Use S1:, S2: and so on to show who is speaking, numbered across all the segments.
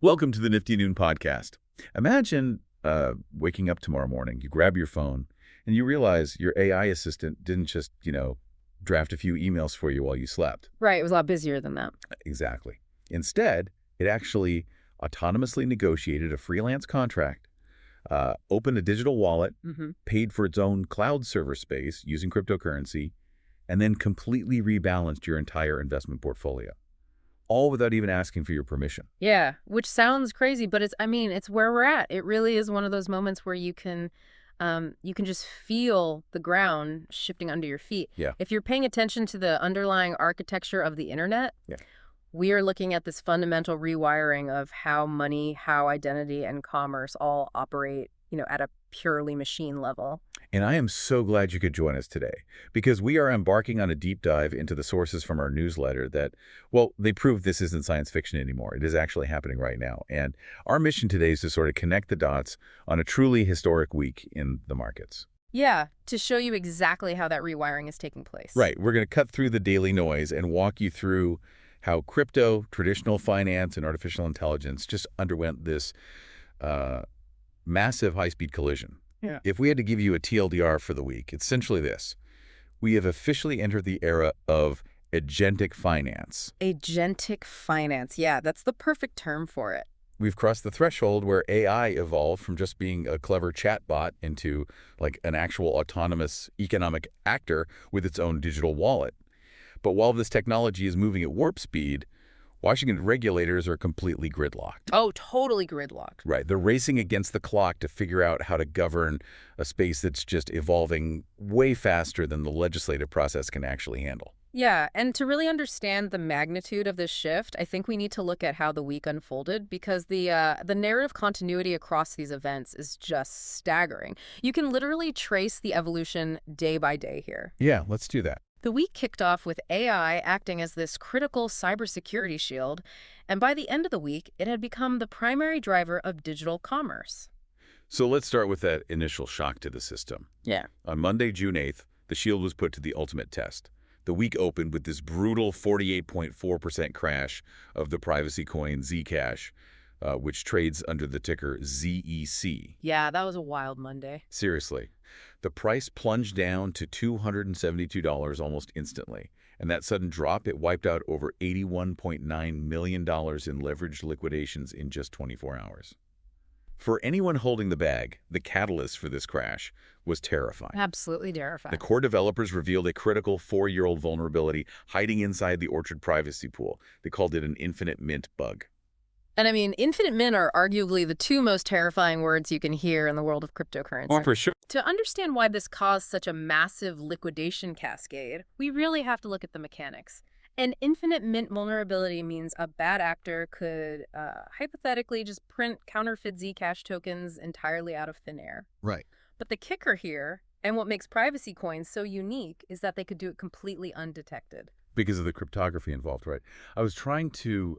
S1: Welcome to the NiftyNoon podcast. Imagine waking up tomorrow morning, you grab your phone, and you realize your AI assistant didn't just, draft a few emails for you while you slept.
S2: Right, it was a lot busier than that.
S1: Exactly. Instead, it actually autonomously negotiated a freelance contract, opened a digital wallet, paid for its own cloud server space using cryptocurrency, and then completely rebalanced your entire investment portfolio, all without even asking for your permission.
S2: Yeah, which sounds crazy, but it's where we're at. It really is one of those moments where you can just feel the ground shifting under your feet.
S1: Yeah.
S2: If you're paying attention to the underlying architecture of the internet, we are looking at this fundamental rewiring of how money, how identity, and commerce all operate, at a purely machine level.
S1: And I am so glad you could join us today, because we are embarking on a deep dive into the sources from our newsletter that, well, they prove this isn't science fiction anymore. It is actually happening right now. And our mission today is to sort of connect the dots on a truly historic week in the markets.
S2: Yeah, to show you exactly how that rewiring is taking place.
S1: Right. We're going to cut through the daily noise and walk you through how crypto, traditional finance, and artificial intelligence just underwent this massive high-speed collision.
S2: Yeah.
S1: If we had to give you a TLDR for the week, it's essentially this. We have officially entered the era of agentic finance.
S2: Agentic finance. Yeah, that's the perfect term for it.
S1: We've crossed the threshold where AI evolved from just being a clever chatbot into like an actual autonomous economic actor with its own digital wallet. But while this technology is moving at warp speed, Washington regulators are completely gridlocked.
S2: Oh, totally gridlocked.
S1: Right. They're racing against the clock to figure out how to govern a space that's just evolving way faster than the legislative process can actually handle.
S2: Yeah, and to really understand the magnitude of this shift, I think we need to look at how the week unfolded, because the narrative continuity across these events is just staggering. You can literally trace the evolution day by day here.
S1: Yeah, let's do that.
S2: The week kicked off with AI acting as this critical cybersecurity shield, and by the end of the week, it had become the primary driver of digital commerce.
S1: So let's start with that initial shock to the system.
S2: Yeah.
S1: On Monday, June 8th, the shield was put to the ultimate test. The week opened with this brutal 48.4% crash of the privacy coin Zcash, which trades under the ticker ZEC.
S2: Yeah, that was a wild Monday.
S1: Seriously. The price plunged down to $272 almost instantly. And that sudden drop, it wiped out over $81.9 million in leveraged liquidations in just 24 hours. For anyone holding the bag, the catalyst for this crash was terrifying.
S2: Absolutely terrifying.
S1: The core developers revealed a critical 4-year-old vulnerability hiding inside the Orchard privacy pool. They called it an infinite mint bug.
S2: And infinite mint are arguably the two most terrifying words you can hear in the world of cryptocurrency.
S1: Oh, for sure.
S2: To understand why this caused such a massive liquidation cascade, we really have to look at the mechanics. An infinite mint vulnerability means a bad actor could hypothetically just print counterfeit Zcash tokens entirely out of thin air.
S1: Right.
S2: But the kicker here, and what makes privacy coins so unique, is that they could do it completely undetected.
S1: Because of the cryptography involved, right? I was trying to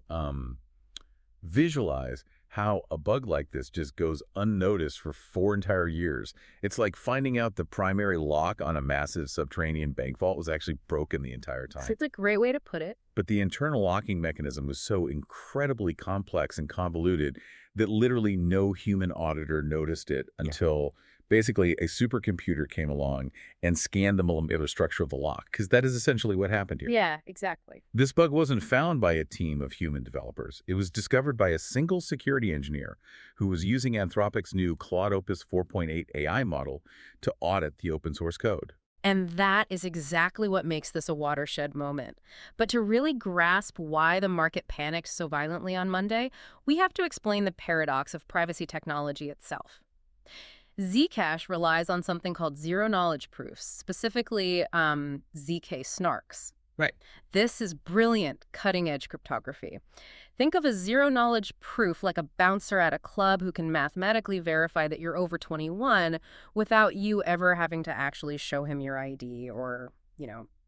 S1: visualize how a bug like this just goes unnoticed for 4 entire years. It's like finding out the primary lock on a massive subterranean bank vault was actually broken the entire time.
S2: It's a great way to put it.
S1: But the internal locking mechanism was so incredibly complex and convoluted that literally no human auditor noticed it until basically a supercomputer came along and scanned the molecular structure of the lock, because that is essentially what happened here.
S2: Yeah, exactly.
S1: This bug wasn't found by a team of human developers. It was discovered by a single security engineer who was using Anthropic's new Claude Opus 4.8 AI model to audit the open source code.
S2: And that is exactly what makes this a watershed moment. But to really grasp why the market panicked so violently on Monday, we have to explain the paradox of privacy technology itself. Zcash relies on something called zero-knowledge proofs, specifically ZK snarks.
S1: Right.
S2: This is brilliant, cutting-edge cryptography. Think of a zero-knowledge proof like a bouncer at a club who can mathematically verify that you're over 21 without you ever having to actually show him your ID or,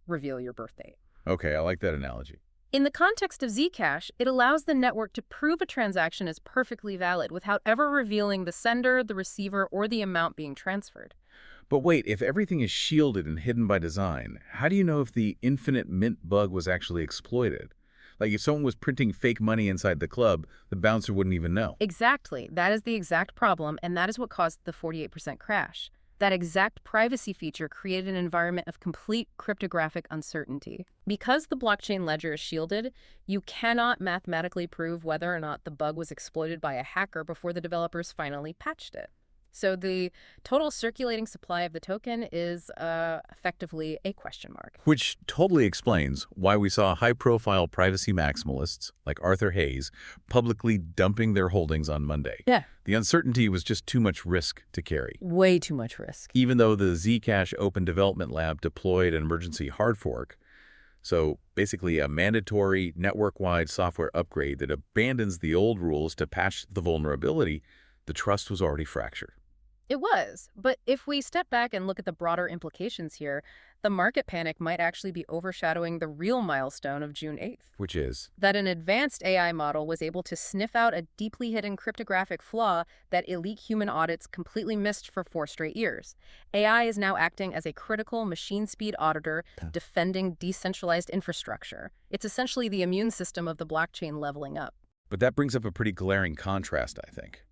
S2: reveal your birth date.
S1: Okay, I like that analogy.
S2: In the context of Zcash, it allows the network to prove a transaction is perfectly valid without ever revealing the sender, the receiver, or the amount being transferred.
S1: But wait, if everything is shielded and hidden by design, how do you know if the infinite mint bug was actually exploited? Like if someone was printing fake money inside the club, the bouncer wouldn't even know.
S2: Exactly. That is the exact problem, and that is what caused the 48% crash. That exact privacy feature created an environment of complete cryptographic uncertainty. Because the blockchain ledger is shielded, you cannot mathematically prove whether or not the bug was exploited by a hacker before the developers finally patched it. So the total circulating supply of the token is effectively a question mark.
S1: Which totally explains why we saw high-profile privacy maximalists like Arthur Hayes publicly dumping their holdings on Monday.
S2: Yeah.
S1: The uncertainty was just too much risk to carry.
S2: Way too much risk.
S1: Even though the Zcash Open Development Lab deployed an emergency hard fork, so basically a mandatory network-wide software upgrade that abandons the old rules to patch the vulnerability, the trust was already fractured.
S2: It was. But if we step back and look at the broader implications here, the market panic might actually be overshadowing the real milestone of June 8th.
S1: Which is?
S2: That an advanced AI model was able to sniff out a deeply hidden cryptographic flaw that elite human audits completely missed for 4 straight years. AI is now acting as a critical machine-speed auditor defending decentralized infrastructure. It's essentially the immune system of the blockchain leveling up.
S1: But that brings up a pretty glaring contrast, I think.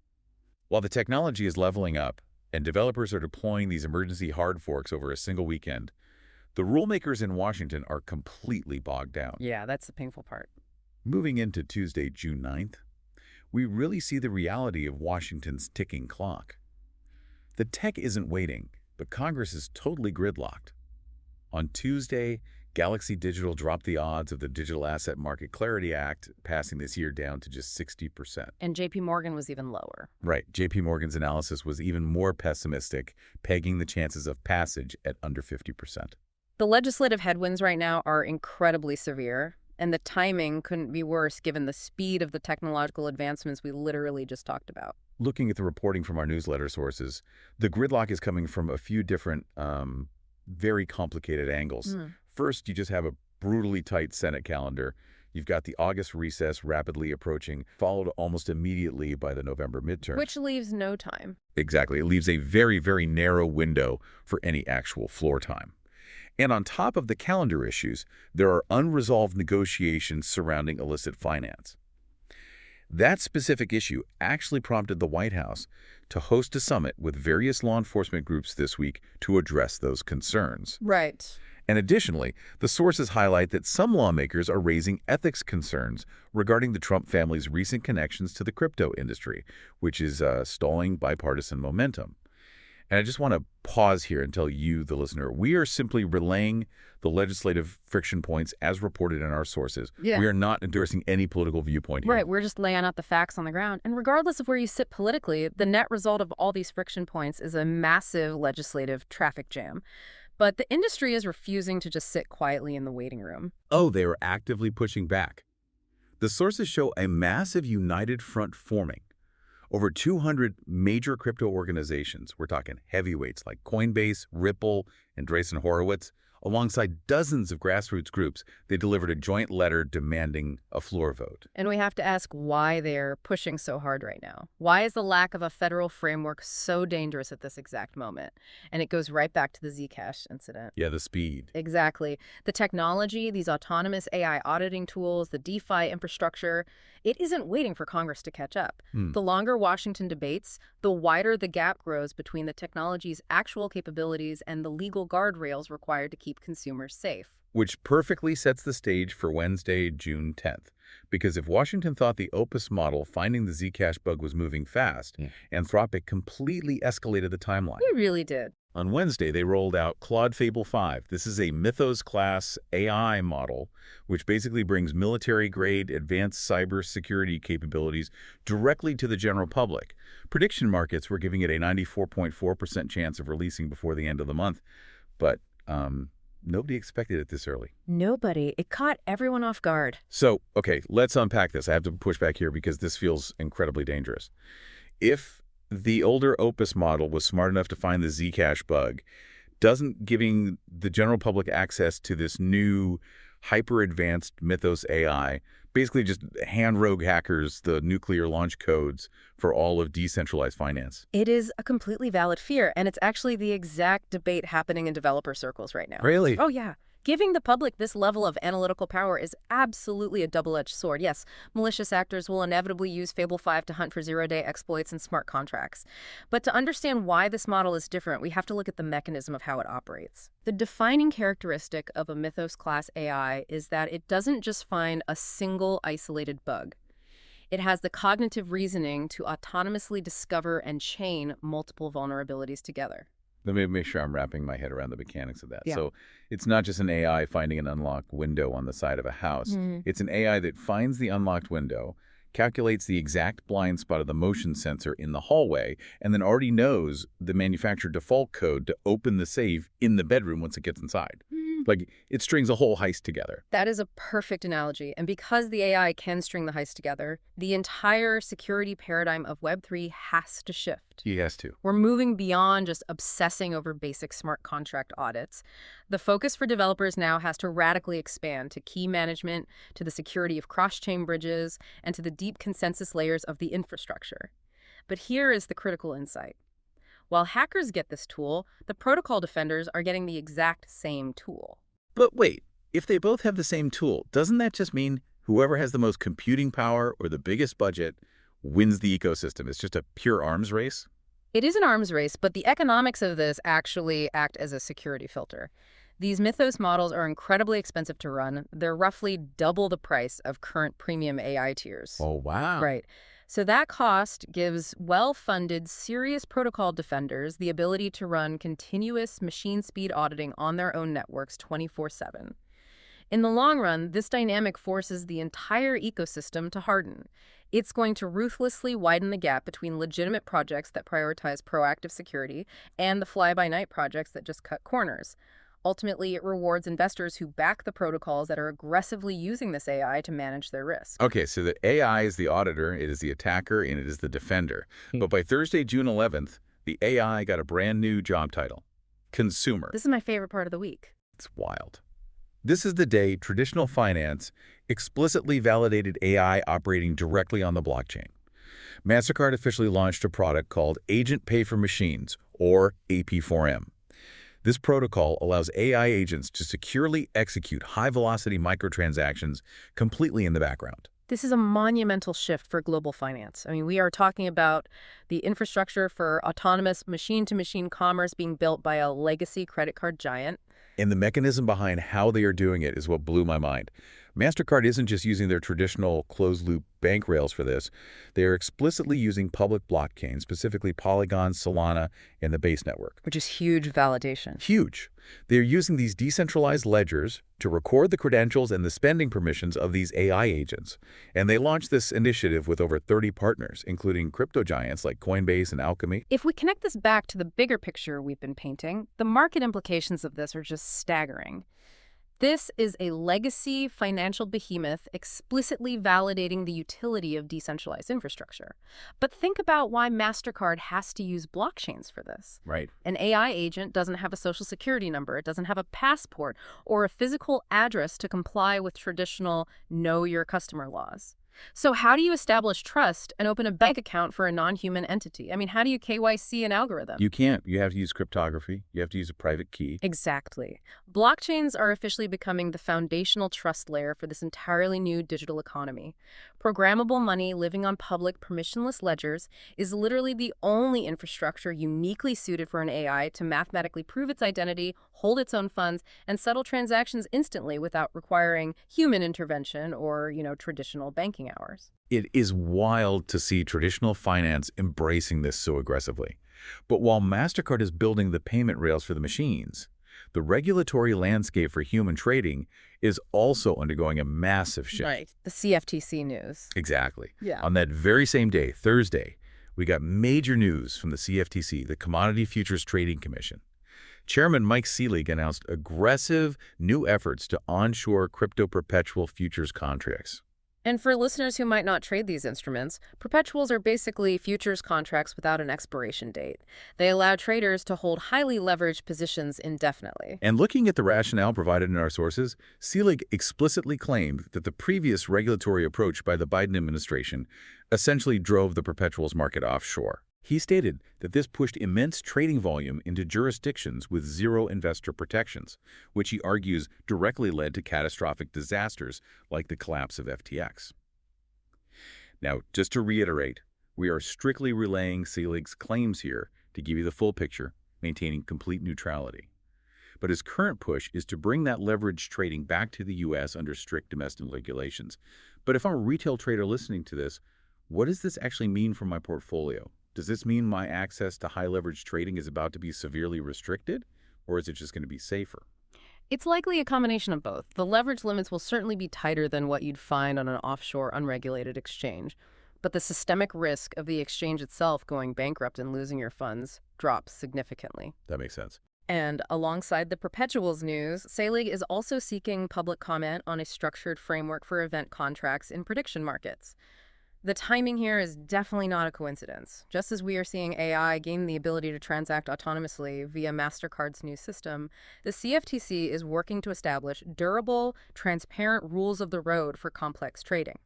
S1: While the technology is leveling up and developers are deploying these emergency hard forks over a single weekend, the rulemakers in Washington are completely bogged down.
S2: Yeah, that's the painful part.
S1: Moving into Tuesday, June 9th, we really see the reality of Washington's ticking clock. The tech isn't waiting, but Congress is totally gridlocked. On Tuesday, Galaxy Digital dropped the odds of the Digital Asset Market Clarity Act passing this year down to just 60%.
S2: And JPMorgan was even lower.
S1: Right. JPMorgan's analysis was even more pessimistic, pegging the chances of passage at under 50%.
S2: The legislative headwinds right now are incredibly severe, and the timing couldn't be worse given the speed of the technological advancements we literally just talked about.
S1: Looking at the reporting from our newsletter sources, the gridlock is coming from a few different, very complicated angles. First, you just have a brutally tight Senate calendar. You've got the August recess rapidly approaching, followed almost immediately by the November midterm.
S2: Which leaves no time.
S1: Exactly. It leaves a very, very narrow window for any actual floor time. And on top of the calendar issues, there are unresolved negotiations surrounding illicit finance. That specific issue actually prompted the White House to host a summit with various law enforcement groups this week to address those concerns.
S2: Right.
S1: And additionally, the sources highlight that some lawmakers are raising ethics concerns regarding the Trump family's recent connections to the crypto industry, which is stalling bipartisan momentum. And I just want to pause here and tell you, the listener, we are simply relaying the legislative friction points as reported in our sources.
S2: Yeah.
S1: We are not endorsing any political viewpoint here.
S2: Right, we're just laying out the facts on the ground. And regardless of where you sit politically, the net result of all these friction points is a massive legislative traffic jam. But the industry is refusing to just sit quietly in the waiting room.
S1: Oh, they are actively pushing back. The sources show a massive united front forming. Over 200 major crypto organizations, we're talking heavyweights like Coinbase, Ripple, and Andreessen Horowitz, alongside dozens of grassroots groups, they delivered a joint letter demanding a floor vote.
S2: And we have to ask why they're pushing so hard right now. Why is the lack of a federal framework so dangerous at this exact moment? And it goes right back to the Zcash incident.
S1: Yeah, the speed.
S2: Exactly. The technology, these autonomous AI auditing tools, the DeFi infrastructure, it isn't waiting for Congress to catch up. The longer Washington debates, the wider the gap grows between the technology's actual capabilities and the legal guardrails required to keep consumers safe.
S1: Which perfectly sets the stage for Wednesday, June 10th. Because if Washington thought the Opus model finding the Zcash bug was moving fast, Anthropic completely escalated the timeline.
S2: It really did.
S1: On Wednesday, they rolled out Claude Fable 5. This is a Mythos-class AI model, which basically brings military-grade advanced cybersecurity capabilities directly to the general public. Prediction markets were giving it a 94.4% chance of releasing before the end of the month, but nobody expected it this early.
S2: Nobody. It caught everyone off guard.
S1: So, okay, let's unpack this. I have to push back here because this feels incredibly dangerous. If the older Opus model was smart enough to find the Zcash bug, doesn't giving the general public access to this new hyper-advanced Mythos AI basically just hand rogue hackers the nuclear launch codes for all of decentralized finance?
S2: It is a completely valid fear, and it's actually the exact debate happening in developer circles right now.
S1: Really?
S2: Oh, yeah. Giving the public this level of analytical power is absolutely a double-edged sword. Yes, malicious actors will inevitably use Fable 5 to hunt for zero-day exploits and smart contracts. But to understand why this model is different, we have to look at the mechanism of how it operates. The defining characteristic of a Mythos-class AI is that it doesn't just find a single isolated bug. It has the cognitive reasoning to autonomously discover and chain multiple vulnerabilities together.
S1: Let me make sure I'm wrapping my head around the mechanics of that.
S2: Yeah.
S1: So it's not just an AI finding an unlocked window on the side of a house. It's an AI that finds the unlocked window, calculates the exact blind spot of the motion sensor in the hallway, and then already knows the manufacturer default code to open the safe in the bedroom once it gets inside. Like, it strings a whole heist together.
S2: That is a perfect analogy. And because the AI can string the heist together, the entire security paradigm of Web3 has to shift.
S1: He has to.
S2: We're moving beyond just obsessing over basic smart contract audits. The focus for developers now has to radically expand to key management, to the security of cross-chain bridges, and to the deep consensus layers of the infrastructure. But here is the critical insight. While hackers get this tool, the protocol defenders are getting the exact same tool.
S1: But wait, if they both have the same tool, doesn't that just mean whoever has the most computing power or the biggest budget wins the ecosystem? It's just a pure arms race?
S2: It is an arms race, but the economics of this actually act as a security filter. These Mythos models are incredibly expensive to run. They're roughly double the price of current premium AI tiers.
S1: Oh, wow.
S2: Right. So that cost gives well-funded, serious protocol defenders the ability to run continuous machine speed auditing on their own networks 24/7. In the long run, this dynamic forces the entire ecosystem to harden. It's going to ruthlessly widen the gap between legitimate projects that prioritize proactive security and the fly-by-night projects that just cut corners. Ultimately, it rewards investors who back the protocols that are aggressively using this AI to manage their risk.
S1: Okay, so the AI is the auditor, it is the attacker, and it is the defender. But by Thursday, June 11th, the AI got a brand new job title: consumer.
S2: This is my favorite part of the week.
S1: It's wild. This is the day traditional finance explicitly validated AI operating directly on the blockchain. Mastercard officially launched a product called Agent Pay for Machines, or AP4M. This protocol allows AI agents to securely execute high-velocity microtransactions completely in the background.
S2: This is a monumental shift for global finance. I mean, we are talking about the infrastructure for autonomous machine-to-machine commerce being built by a legacy credit card giant.
S1: And the mechanism behind how they are doing it is what blew my mind. Mastercard isn't just using their traditional closed-loop bank rails for this. They are explicitly using public blockchains, specifically Polygon, Solana, and the Base network.
S2: Which is huge validation.
S1: Huge. They are using these decentralized ledgers to record the credentials and the spending permissions of these AI agents. And they launched this initiative with over 30 partners, including crypto giants like Coinbase and Alchemy.
S2: If we connect this back to the bigger picture we've been painting, the market implications of this are just staggering. This is a legacy financial behemoth explicitly validating the utility of decentralized infrastructure. But think about why Mastercard has to use blockchains for this.
S1: Right.
S2: An AI agent doesn't have a social security number, it doesn't have a passport, or a physical address to comply with traditional know your customer laws. So how do you establish trust and open a bank account for a non-human entity? I mean, how do you KYC an algorithm?
S1: You can't. You have to use cryptography. You have to use a private key.
S2: Exactly. Blockchains are officially becoming the foundational trust layer for this entirely new digital economy. Programmable money living on public permissionless ledgers is literally the only infrastructure uniquely suited for an AI to mathematically prove its identity, hold its own funds, and settle transactions instantly without requiring human intervention or, traditional banking hours.
S1: It is wild to see traditional finance embracing this so aggressively. But while Mastercard is building the payment rails for the machines, the regulatory landscape for human trading is also undergoing a massive shift.
S2: Right. The CFTC news.
S1: Exactly.
S2: Yeah.
S1: On that very same day, Thursday, we got major news from the CFTC, the Commodity Futures Trading Commission. Chairman Mike Selig announced aggressive new efforts to onshore crypto perpetual futures contracts.
S2: And for listeners who might not trade these instruments, perpetuals are basically futures contracts without an expiration date. They allow traders to hold highly leveraged positions indefinitely.
S1: And looking at the rationale provided in our sources, Selig explicitly claimed that the previous regulatory approach by the Biden administration essentially drove the perpetuals market offshore. He stated that this pushed immense trading volume into jurisdictions with zero investor protections, which he argues directly led to catastrophic disasters like the collapse of FTX. Now, just to reiterate, we are strictly relaying Selig's claims here to give you the full picture, maintaining complete neutrality. But his current push is to bring that leveraged trading back to the U.S. under strict domestic regulations. But if I'm a retail trader listening to this, what does this actually mean for my portfolio? Does this mean my access to high leverage trading is about to be severely restricted, or is it just going to be safer?
S2: It's likely a combination of both. The leverage limits will certainly be tighter than what you'd find on an offshore, unregulated exchange. But the systemic risk of the exchange itself going bankrupt and losing your funds drops significantly.
S1: That makes sense.
S2: And alongside the perpetuals news, Selig is also seeking public comment on a structured framework for event contracts in prediction markets. The timing here is definitely not a coincidence. Just as we are seeing AI gain the ability to transact autonomously via Mastercard's new system, the CFTC is working to establish durable, transparent rules of the road for complex trading.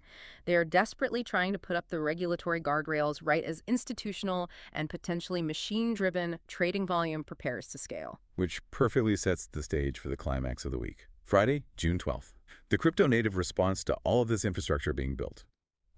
S2: They are desperately trying to put up the regulatory guardrails right as institutional and potentially machine-driven trading volume prepares to scale.
S1: Which perfectly sets the stage for the climax of the week. Friday, June 12th. The crypto-native response to all of this infrastructure being built.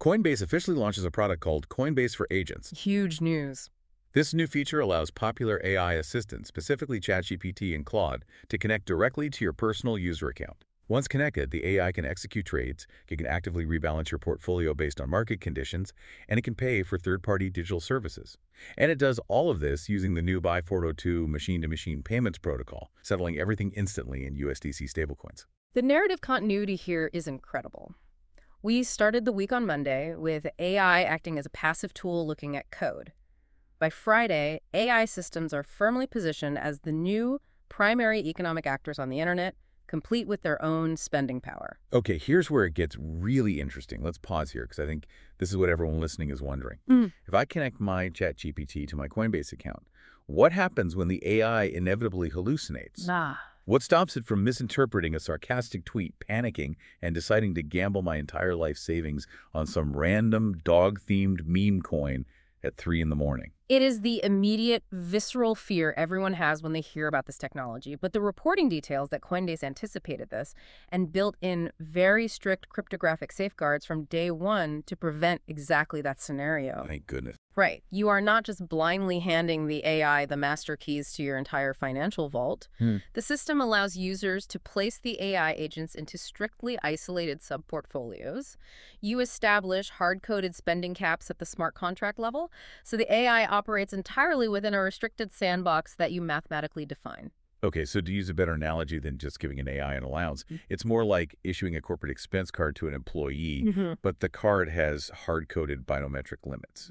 S1: Coinbase officially launches a product called Coinbase for Agents.
S2: Huge news.
S1: This new feature allows popular AI assistants, specifically ChatGPT and Claude, to connect directly to your personal user account. Once connected, the AI can execute trades, it can actively rebalance your portfolio based on market conditions, and it can pay for third-party digital services. And it does all of this using the new BY-402 machine-to-machine payments protocol, settling everything instantly in USDC stablecoins.
S2: The narrative continuity here is incredible. We started the week on Monday with AI acting as a passive tool looking at code. By Friday, AI systems are firmly positioned as the new primary economic actors on the internet, complete with their own spending power.
S1: Okay, here's where it gets really interesting. Let's pause here because I think this is what everyone listening is wondering. If I connect my ChatGPT to my Coinbase account, what happens when the AI inevitably hallucinates? What stops it from misinterpreting a sarcastic tweet, panicking, and deciding to gamble my entire life savings on some random dog-themed meme coin at 3 in the morning?
S2: It is the immediate, visceral fear everyone has when they hear about this technology, but the reporting details that Coinbase anticipated this and built in very strict cryptographic safeguards from day one to prevent exactly that scenario.
S1: Thank goodness.
S2: Right. You are not just blindly handing the AI the master keys to your entire financial vault. The system allows users to place the AI agents into strictly isolated sub-portfolios. You establish hard-coded spending caps at the smart contract level, so the AI operates entirely within a restricted sandbox that you mathematically define.
S1: Okay, so to use a better analogy than just giving an AI an allowance, it's more like issuing a corporate expense card to an employee, but the card has hard-coded biometric limits.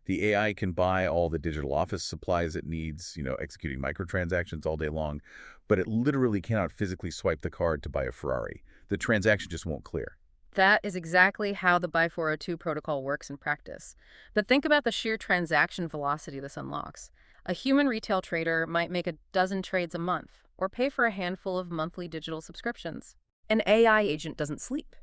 S1: The AI can buy all the digital office supplies it needs, executing microtransactions all day long, but it literally cannot physically swipe the card to buy a Ferrari. The transaction just won't clear.
S2: That is exactly how the BY-402 protocol works in practice. But think about the sheer transaction velocity this unlocks. A human retail trader might make a dozen trades a month or pay for a handful of monthly digital subscriptions. An AI agent doesn't sleep.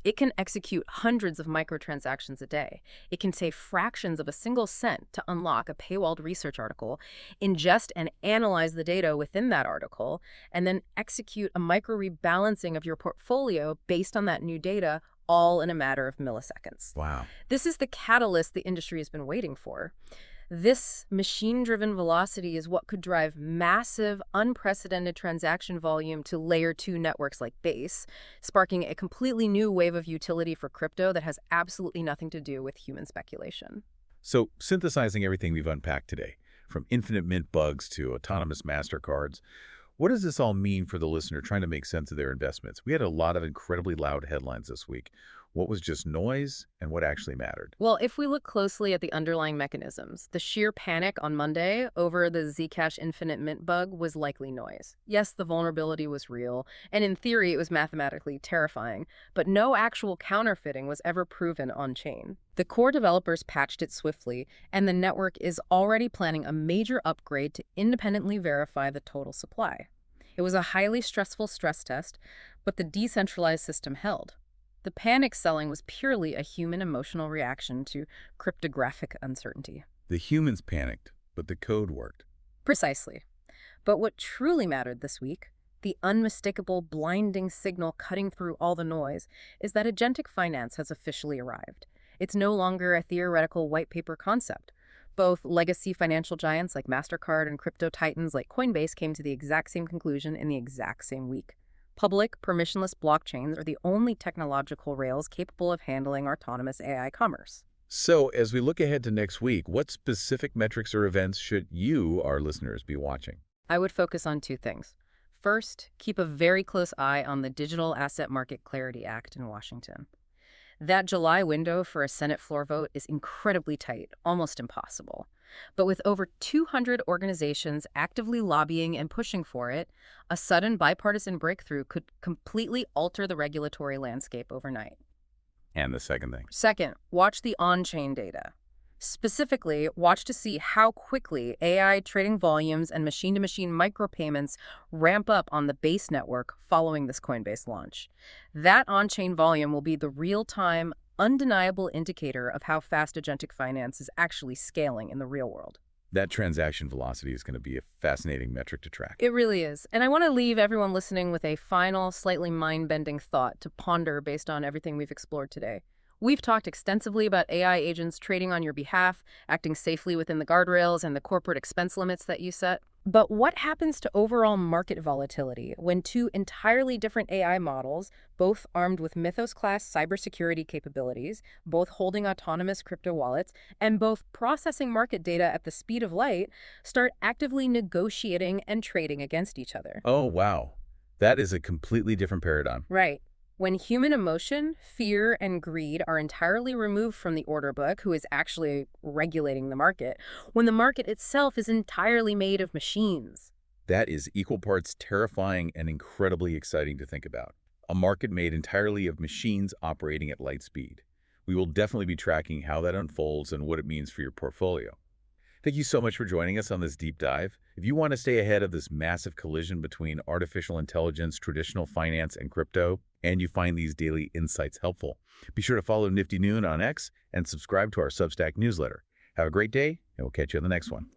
S2: It can execute hundreds of microtransactions a day. It can save fractions of a single cent to unlock a paywalled research article, ingest and analyze the data within that article, and then execute a micro-rebalancing of your portfolio based on that new data, all in a matter of milliseconds.
S1: Wow.
S2: This is the catalyst the industry has been waiting for. This machine-driven velocity is what could drive massive, unprecedented transaction volume to layer 2 networks like Base, sparking a completely new wave of utility for crypto that has absolutely nothing to do with human speculation.
S1: So, synthesizing everything we've unpacked today, from infinite mint bugs to autonomous Mastercards, what does this all mean for the listener trying to make sense of their investments? We had a lot of incredibly loud headlines this week. What was just noise and what actually mattered?
S2: Well, if we look closely at the underlying mechanisms, the sheer panic on Monday over the Zcash infinite mint bug was likely noise. Yes, the vulnerability was real, and in theory it was mathematically terrifying, but no actual counterfeiting was ever proven on-chain. The core developers patched it swiftly, and the network is already planning a major upgrade to independently verify the total supply. It was a highly stressful stress test, but the decentralized system held. The panic selling was purely a human emotional reaction to cryptographic uncertainty.
S1: The humans panicked, but the code worked.
S2: Precisely. But what truly mattered this week, the unmistakable, blinding signal cutting through all the noise, is that agentic finance has officially arrived. It's no longer a theoretical white paper concept. Both legacy financial giants like Mastercard and crypto titans like Coinbase came to the exact same conclusion in the exact same week. Public, permissionless blockchains are the only technological rails capable of handling autonomous AI commerce.
S1: So, as we look ahead to next week, what specific metrics or events should you, our listeners, be watching?
S2: I would focus on two things. First, keep a very close eye on the Digital Asset Market Clarity Act in Washington. That July window for a Senate floor vote is incredibly tight, almost impossible. But with over 200 organizations actively lobbying and pushing for it, a sudden bipartisan breakthrough could completely alter the regulatory landscape overnight.
S1: And the second thing?
S2: Second, watch the on-chain data. Specifically, watch to see how quickly AI trading volumes and machine-to-machine micropayments ramp up on the Base network following this Coinbase launch. That on-chain volume will be the real-time, undeniable indicator of how fast agentic finance is actually scaling in the real world.
S1: That transaction velocity is going to be a fascinating metric to track.
S2: It really is. And I want to leave everyone listening with a final, slightly mind-bending thought to ponder based on everything we've explored today. We've talked extensively about AI agents trading on your behalf, acting safely within the guardrails and the corporate expense limits that you set. But what happens to overall market volatility when two entirely different AI models, both armed with Mythos-class cybersecurity capabilities, both holding autonomous crypto wallets, and both processing market data at the speed of light, start actively negotiating and trading against each other?
S1: Oh, wow. That is a completely different paradigm.
S2: Right. When human emotion, fear, and greed are entirely removed from the order book, who is actually regulating the market, when the market itself is entirely made of machines.
S1: That is equal parts terrifying and incredibly exciting to think about. A market made entirely of machines operating at light speed. We will definitely be tracking how that unfolds and what it means for your portfolio. Thank you so much for joining us on this deep dive. If you want to stay ahead of this massive collision between artificial intelligence, traditional finance, and crypto, and you find these daily insights helpful, be sure to follow NiftyNoon on X and subscribe to our Substack newsletter. Have a great day, and we'll catch you on the next one.